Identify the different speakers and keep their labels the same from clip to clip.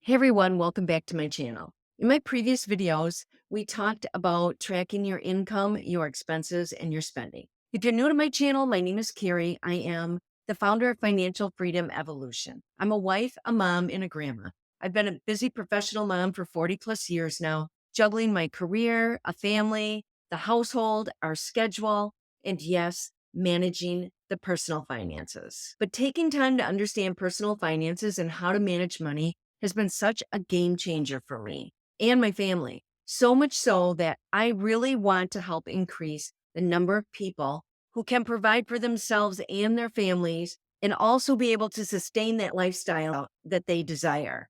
Speaker 1: Hey everyone, welcome back to my channel. In my previous videos, we talked about tracking your income, your expenses, and your spending. If you're new to my channel, my name is Carrie. I am the founder of Financial Freedom Evolution. I'm a wife, a mom, and a grandma. I've been a busy professional mom for 40 plus years now, juggling my career, a family, the household, our schedule, and yes, managing the personal finances. But taking time to understand personal finances and how to manage money has been such a game changer for me and my family. So much so that I really want to help increase the number of people who can provide for themselves and their families and also be able to sustain that lifestyle that they desire.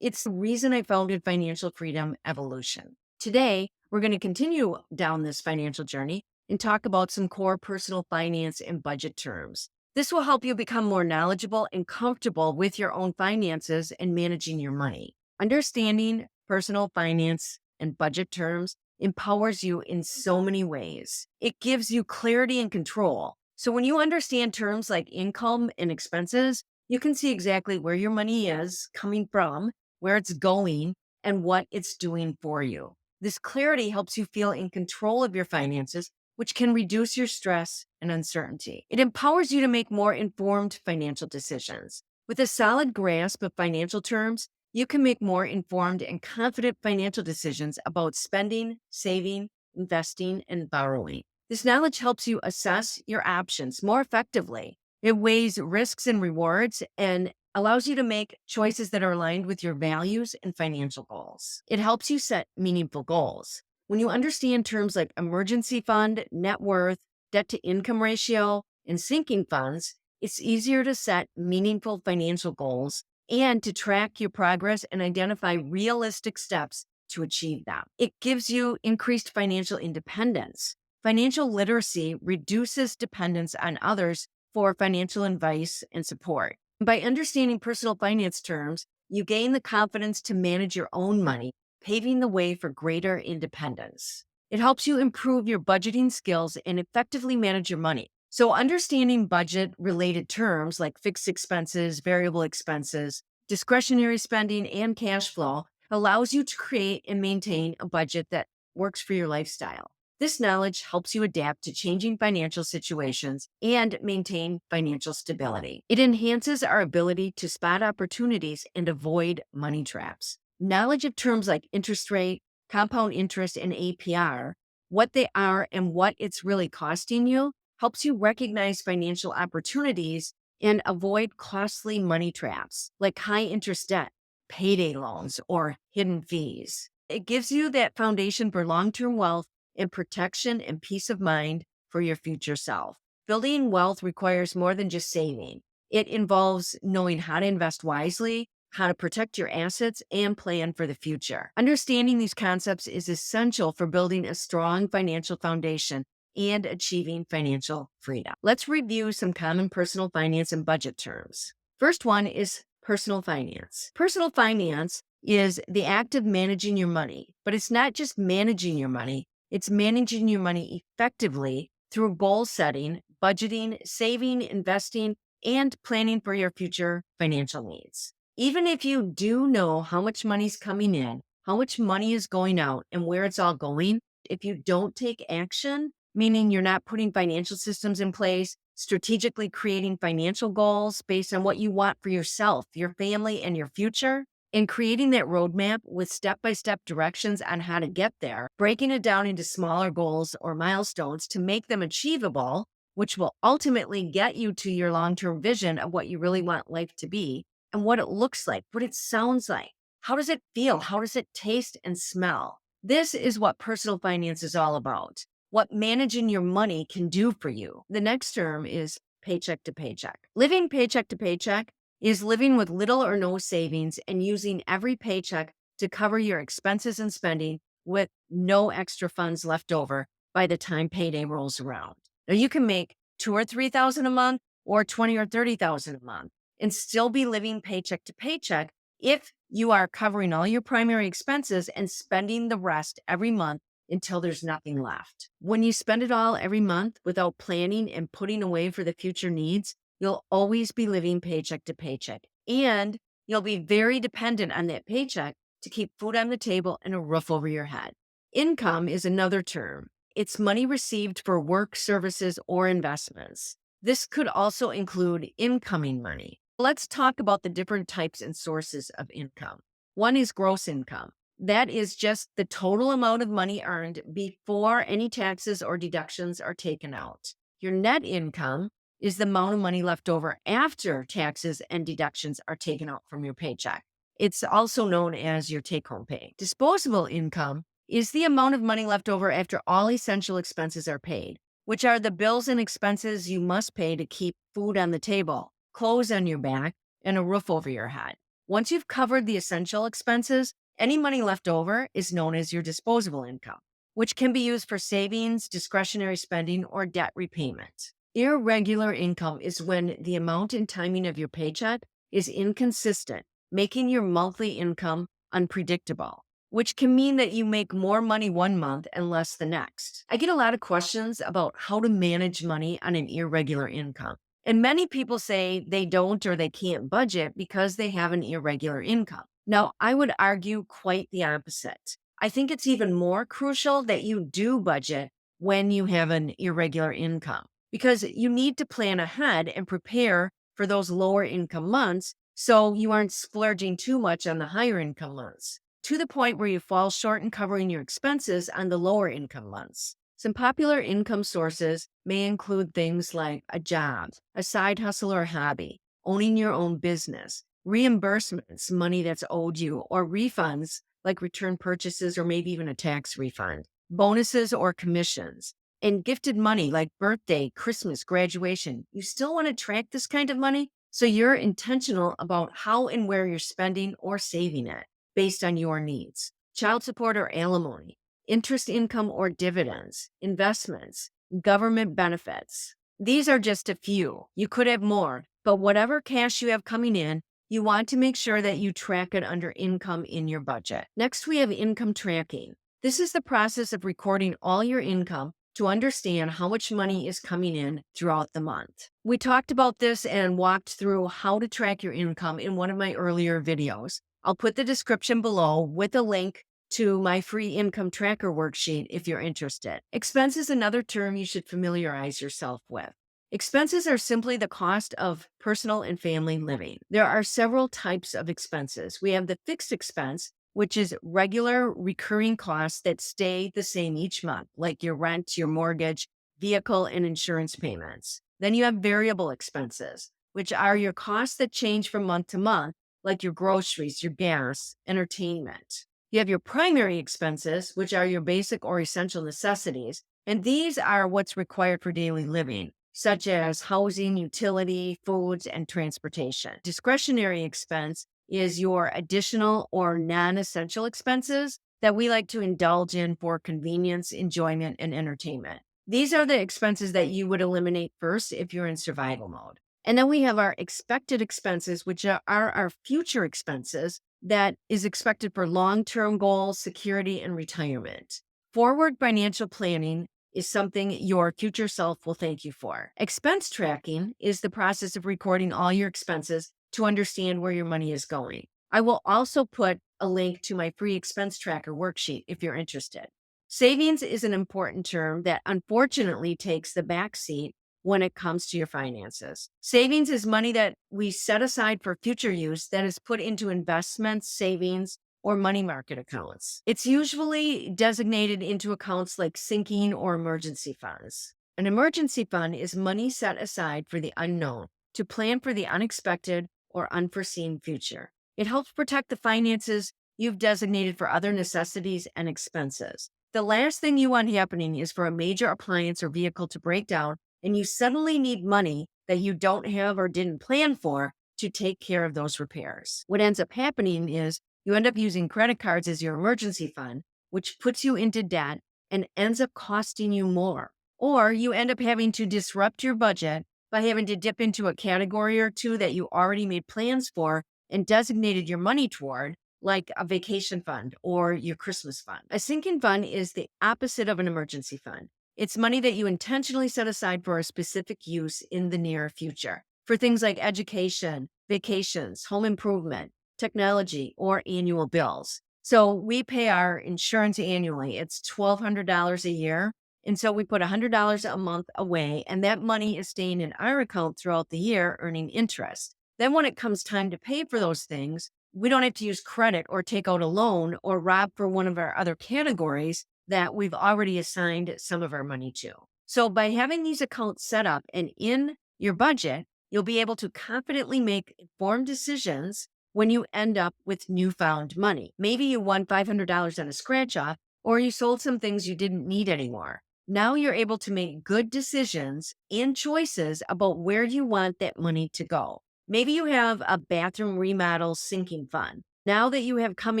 Speaker 1: It's the reason I founded Financial Freedom Evolution. Today, we're going to continue down this financial journey and talk about some core personal finance and budget terms. This will help you become more knowledgeable and comfortable with your own finances and managing your money. Understanding personal finance and budget terms empowers you in so many ways. It gives you clarity and control. So when you understand terms like income and expenses, you can see exactly where your money is coming from, where it's going, and what it's doing for you. This clarity helps you feel in control of your finances, which can reduce your stress and uncertainty. It empowers you to make more informed financial decisions. With a solid grasp of financial terms, you can make more informed and confident financial decisions about spending, saving, investing, and borrowing. This knowledge helps you assess your options more effectively. It weighs risks and rewards and allows you to make choices that are aligned with your values and financial goals. It helps you set meaningful goals. When you understand terms like emergency fund, net worth, debt to income ratio, and sinking funds, it's easier to set meaningful financial goals and to track your progress and identify realistic steps to achieve them. It gives you increased financial independence. Financial literacy reduces dependence on others for financial advice and support. By understanding personal finance terms, you gain the confidence to manage your own money, paving the way for greater independence. It helps you improve your budgeting skills and effectively manage your money. So, understanding budget related terms like fixed expenses, variable expenses, discretionary spending, and cash flow allows you to create and maintain a budget that works for your lifestyle. This knowledge helps you adapt to changing financial situations and maintain financial stability. It enhances our ability to spot opportunities and avoid money traps. Knowledge of terms like interest rate, compound interest, and APR, what they are and what it's really costing you, helps you recognize financial opportunities and avoid costly money traps like high interest debt, payday loans, or hidden fees. It gives you that foundation for long term wealth and protection and peace of mind for your future self. Building wealth requires more than just saving. It involves knowing how to invest wisely, how to protect your assets, and plan for the future. Understanding these concepts is essential for building a strong financial foundation and achieving financial freedom. Let's review some common personal finance and budget terms. First one is personal finance. Personal finance is the act of managing your money, but it's not just managing your money. It's managing your money effectively through goal setting, budgeting, saving, investing, and planning for your future financial needs. Even if you do know how much money's coming in, how much money is going out, and where it's all going, if you don't take action, meaning you're not putting financial systems in place, strategically creating financial goals based on what you want for yourself, your family, and your future, and creating that roadmap with step-by-step directions on how to get there, breaking it down into smaller goals or milestones to make them achievable, which will ultimately get you to your long-term vision of what you really want life to be and what it looks like, what it sounds like. How does it feel? How does it taste and smell? This is what personal finance is all about, what managing your money can do for you. The next term is paycheck to paycheck. Living paycheck to paycheck is living with little or no savings and using every paycheck to cover your expenses and spending with no extra funds left over by the time payday rolls around. Now you can make 2 or 3,000 a month or 20 or 30,000 a month and still be living paycheck to paycheck if you are covering all your primary expenses and spending the rest every month until there's nothing left. When you spend it all every month without planning and putting away for the future needs, you'll always be living paycheck to paycheck. And You'll be very dependent on that paycheck to keep food on the table and a roof over your head. Income is another term. It's money received for work, services, or investments. This could also include incoming money. Let's talk about the different types and sources of income. One is gross income. That is just the total amount of money earned before any taxes or deductions are taken out. Your net income is the amount of money left over after taxes and deductions are taken out from your paycheck. It's also known as your take-home pay. Disposable income is the amount of money left over after all essential expenses are paid, which are the bills and expenses you must pay to keep food on the table, clothes on your back, and a roof over your head. Once you've covered the essential expenses, any money left over is known as your disposable income, which can be used for savings, discretionary spending, or debt repayment. Irregular income is when the amount and timing of your paycheck is inconsistent, making your monthly income unpredictable, which can mean that you make more money one month and less the next. I get a lot of questions about how to manage money on an irregular income. And many people say they don't or they can't budget because they have an irregular income. Now, I would argue quite the opposite. I think it's even more crucial that you do budget when you have an irregular income because you need to plan ahead and prepare for those lower income months so you aren't splurging too much on the higher income months to the point where you fall short in covering your expenses on the lower income months. Some popular income sources may include things like a job, a side hustle or hobby, owning your own business, reimbursements, money that's owed you, or refunds like return purchases or maybe even a tax refund, bonuses or commissions, and gifted money like birthday, Christmas, graduation. You still want to track this kind of money so you're intentional about how and where you're spending or saving it based on your needs. Child support or alimony, interest income or dividends, investments, government benefits. These are just a few. You could have more, but whatever cash you have coming in, you want to make sure that you track it under income in your budget. Next, we have income tracking. This is the process of recording all your income to understand how much money is coming in throughout the month. We talked about this and walked through how to track your income in one of my earlier videos. I'll put the description below with a link to my free income tracker worksheet if you're interested. Expense is another term you should familiarize yourself with. Expenses are simply the cost of personal and family living. There are several types of expenses. We have the fixed expense, which is regular recurring costs that stay the same each month, like your rent, your mortgage, vehicle, and insurance payments. Then you have variable expenses, which are your costs that change from month to month, like your groceries, your gas, entertainment. You have your primary expenses, which are your basic or essential necessities, and these are what's required for daily living, such as housing, utility, foods, and transportation. Discretionary expense is your additional or non-essential expenses that we like to indulge in for convenience, enjoyment, and entertainment. These are the expenses that you would eliminate first if you're in survival mode. And then we have our expected expenses, which are our future expenses that is expected for long-term goals, security, and retirement. Forward financial planning is something your future self will thank you for. Expense tracking is the process of recording all your expenses to understand where your money is going. I will also put a link to my free expense tracker worksheet if you're interested. Savings is an important term that unfortunately takes the back seat when it comes to your finances. Savings is money that we set aside for future use that is put into investments, savings, or money market accounts. It's usually designated into accounts like sinking or emergency funds. An emergency fund is money set aside for the unknown to plan for the unexpected or unforeseen future. It helps protect the finances you've designated for other necessities and expenses. The last thing you want happening is for a major appliance or vehicle to break down and you suddenly need money that you don't have or didn't plan for to take care of those repairs. What ends up happening is you end up using credit cards as your emergency fund, which puts you into debt and ends up costing you more. Or you end up having to disrupt your budget by having to dip into a category or two that you already made plans for and designated your money toward, like a vacation fund or your Christmas fund. A sinking fund is the opposite of an emergency fund. It's money that you intentionally set aside for a specific use in the near future for things like education, vacations, home improvement, technology, or annual bills. So we pay our insurance annually. It's $1,200 a year. And so we put $100 a month away, and that money is staying in our account throughout the year, earning interest. Then when it comes time to pay for those things, we don't have to use credit or take out a loan or rob for one of our other categories that we've already assigned some of our money to. So by having these accounts set up and in your budget, you'll be able to confidently make informed decisions when you end up with newfound money. Maybe you won $500 on a scratch off, or you sold some things you didn't need anymore. Now you're able to make good decisions and choices about where you want that money to go. Maybe you have a bathroom remodel sinking fund. Now that you have come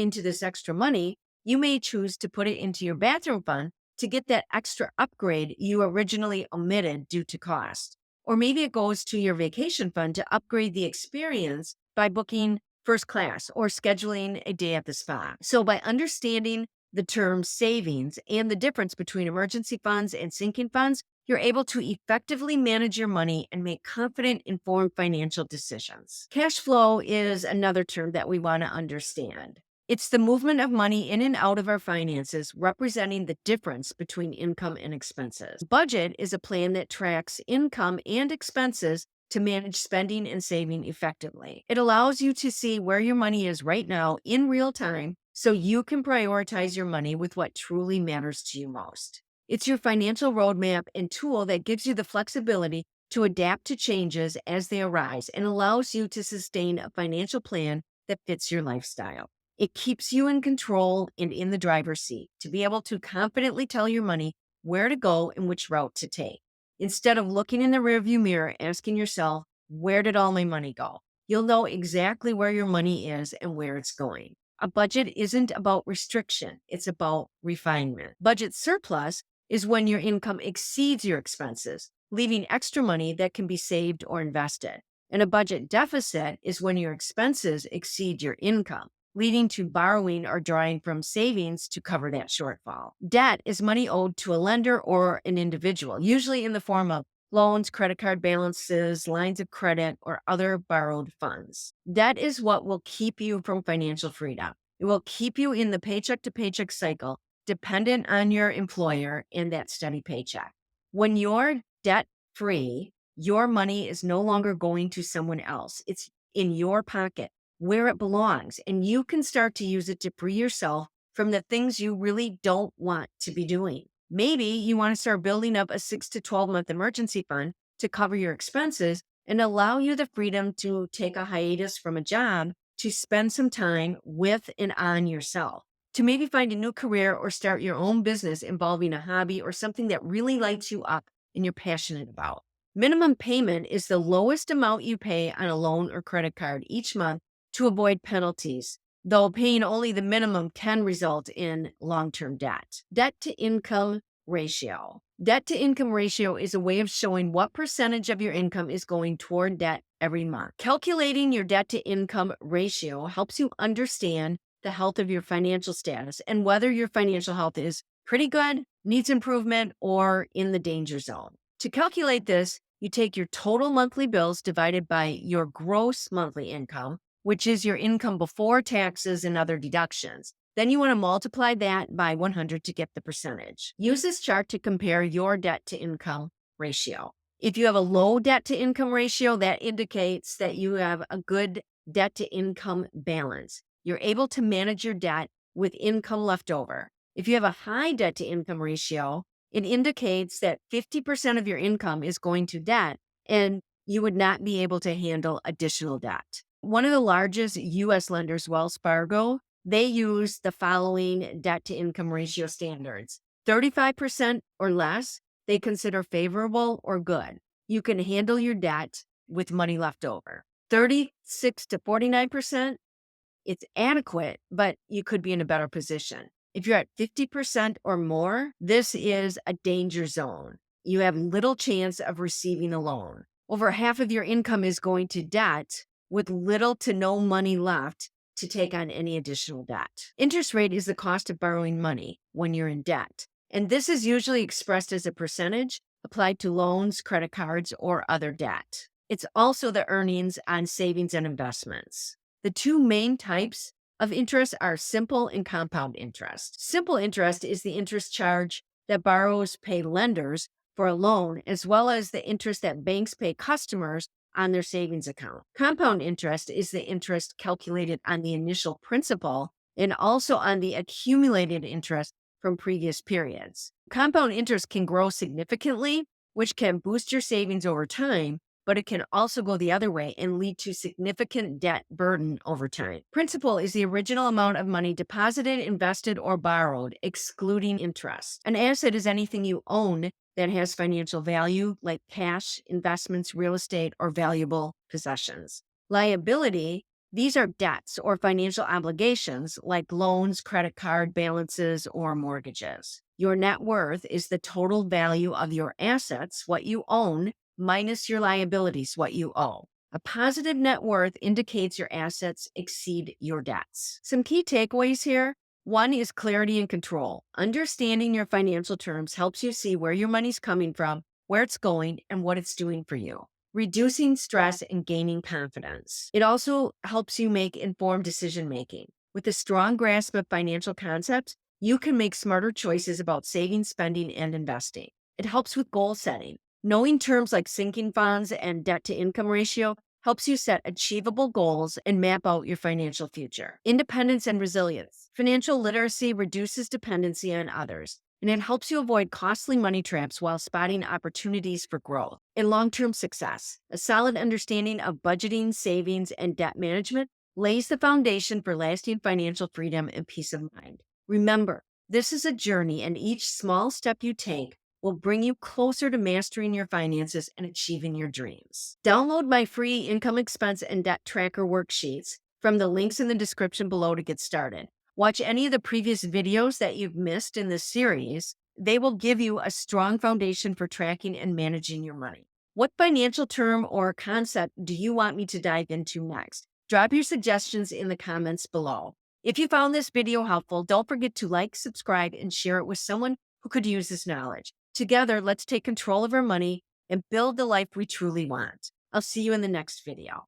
Speaker 1: into this extra money, you may choose to put it into your bathroom fund to get that extra upgrade you originally omitted due to cost. Or maybe it goes to your vacation fund to upgrade the experience by booking first class or scheduling a day at the spa. So by understanding the term savings and the difference between emergency funds and sinking funds, you're able to effectively manage your money and make confident, informed financial decisions. Cash flow is another term that we want to understand. It's the movement of money in and out of our finances, representing the difference between income and expenses. Budget is a plan that tracks income and expenses to manage spending and saving effectively. It allows you to see where your money is right now in real time so you can prioritize your money with what truly matters to you most. It's your financial roadmap and tool that gives you the flexibility to adapt to changes as they arise and allows you to sustain a financial plan that fits your lifestyle. It keeps you in control and in the driver's seat to be able to confidently tell your money where to go and which route to take. Instead of looking in the rearview mirror, asking yourself, where did all my money go? You'll know exactly where your money is and where it's going. A budget isn't about restriction, it's about refinement. Budget surplus is when your income exceeds your expenses, leaving extra money that can be saved or invested. And a budget deficit is when your expenses exceed your income, leading to borrowing or drawing from savings to cover that shortfall. Debt is money owed to a lender or an individual, usually in the form of loans, credit card balances, lines of credit, or other borrowed funds. Debt is what will keep you from financial freedom. It will keep you in the paycheck to paycheck cycle, dependent on your employer and that steady paycheck. When you're debt free, your money is no longer going to someone else. It's in your pocket, where it belongs, and you can start to use it to free yourself from the things you really don't want to be doing. Maybe you want to start building up a 6 to 12 month emergency fund to cover your expenses and allow you the freedom to take a hiatus from a job to spend some time with and on yourself, to maybe find a new career or start your own business involving a hobby or something that really lights you up and you're passionate about. Minimum payment is the lowest amount you pay on a loan or credit card each month to avoid penalties, though paying only the minimum can result in long-term debt. Debt to income ratio. Debt to income ratio is a way of showing what percentage of your income is going toward debt every month. Calculating your debt to income ratio helps you understand the health of your financial status and whether your financial health is pretty good, needs improvement, or in the danger zone. To calculate this, you take your total monthly bills divided by your gross monthly income, which is your income before taxes and other deductions. Then you want to multiply that by 100 to get the percentage. Use this chart to compare your debt to income ratio. If you have a low debt to income ratio, that indicates that you have a good debt to income balance. You're able to manage your debt with income left over. If you have a high debt to income ratio, it indicates that 50% of your income is going to debt and you would not be able to handle additional debt. One of the largest U.S. lenders, Wells Fargo, they use the following debt to income ratio standards. 35% or less, they consider favorable or good. You can handle your debt with money left over. 36 to 49%, it's adequate, but you could be in a better position. If you're at 50% or more, this is a danger zone. You have little chance of receiving a loan. Over half of your income is going to debt with little to no money left to take on any additional debt. Interest rate is the cost of borrowing money when you're in debt. And this is usually expressed as a percentage applied to loans, credit cards, or other debt. It's also the earnings on savings and investments. The two main types of interest are simple and compound interest. Simple interest is the interest charge that borrowers pay lenders for a loan, as well as the interest that banks pay customers on their savings account. Compound interest is the interest calculated on the initial principal and also on the accumulated interest from previous periods. Compound interest can grow significantly, which can boost your savings over time, but it can also go the other way and lead to significant debt burden over time. Principal is the original amount of money deposited, invested, or borrowed, excluding interest. An asset is anything you own that has financial value, like cash, investments, real estate, or valuable possessions. Liability, these are debts or financial obligations like loans, credit card balances, or mortgages. Your net worth is the total value of your assets, what you own, minus your liabilities, what you owe. A positive net worth indicates your assets exceed your debts. Some key takeaways here. One is clarity and control. Understanding your financial terms helps you see where your money's coming from, where it's going, and what it's doing for you. Reducing stress and gaining confidence. It also helps you make informed decision making. With a strong grasp of financial concepts, you can make smarter choices about saving, spending, and investing. It helps with goal setting. Knowing terms like sinking funds and debt to income ratio helps you set achievable goals and map out your financial future. Independence and resilience. Financial literacy reduces dependency on others, and it helps you avoid costly money traps while spotting opportunities for growth. And long-term success. A solid understanding of budgeting, savings, and debt management lays the foundation for lasting financial freedom and peace of mind. Remember, this is a journey, and each small step you take will bring you closer to mastering your finances and achieving your dreams. Download my free income, expense, and debt tracker worksheets from the links in the description below to get started. Watch any of the previous videos that you've missed in this series. They will give you a strong foundation for tracking and managing your money. What financial term or concept do you want me to dive into next? Drop your suggestions in the comments below. If you found this video helpful, don't forget to like, subscribe, and share it with someone who could use this knowledge. Together, let's take control of our money and build the life we truly want. I'll see you in the next video.